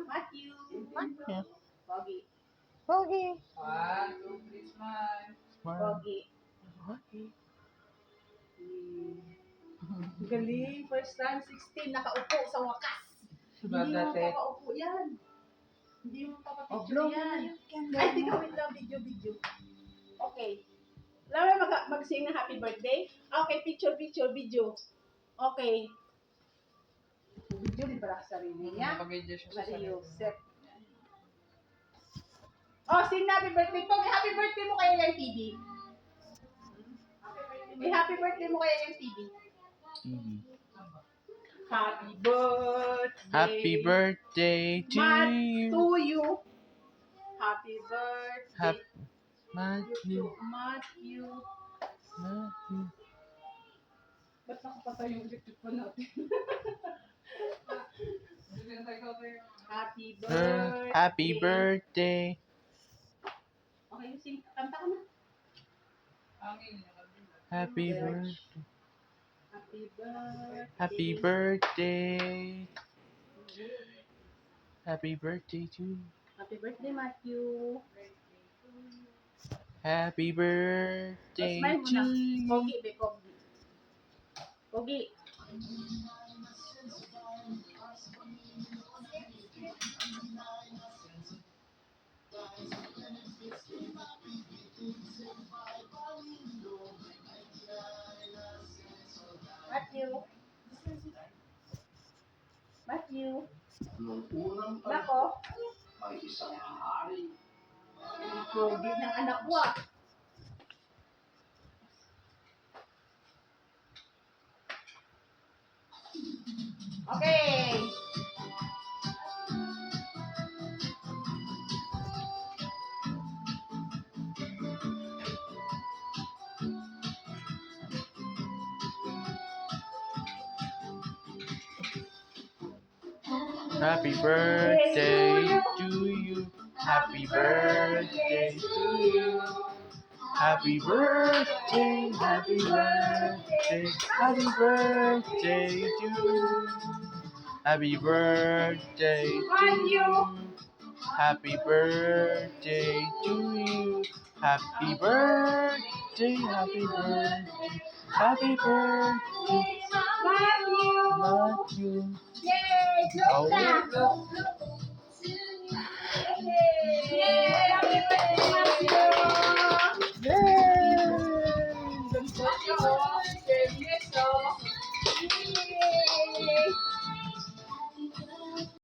Matthew. Matthew. Pogi. Pogi. 1, 2, 3, smile. Pogi. Pogi. Galing. First time, 16. Nakaupo sa wakas. Diba Hindi mo dati? papaupo yan. Hindi mo papapicture blow yan. mo na Ay, ikaw wait lang. Video. Okay. Laura, mag-sing na happy birthday? Okay, picture, video. Okay. Video, di ba sa sarili niya? Nakapag-video siya sa Mario, sarili. set. Oh, sing na happy birthday po. May happy birthday mo kaya yung TV? May happy birthday mo kaya yung TV? Happy birthday. Happy birthday to you. To you. Happy birthday. Matthew. Matthew. Matthew. Ba't nakapatay yung electric fan natin? Happy birthday. Happy birthday. Okay, sing. Kanta ko na. Happy birthday. Happy birthday. Happy birthday. Happy birthday to you. Happy birthday, Matthew. Happy birthday Smile mo to na. you. Pogi, be, pogi. Pogi. Matthew. Nung unang Nako. may isang hari. Pogi ng anak ko ah. Okay. Happy birthday to you. Happy birthday to you. Happy birthday, happy birthday, happy birthday to you. Happy birthday to you. Happy birthday to you. Happy birthday, happy birthday, happy birthday, Matthew. Matthew. Yay! Look Oh. na. Look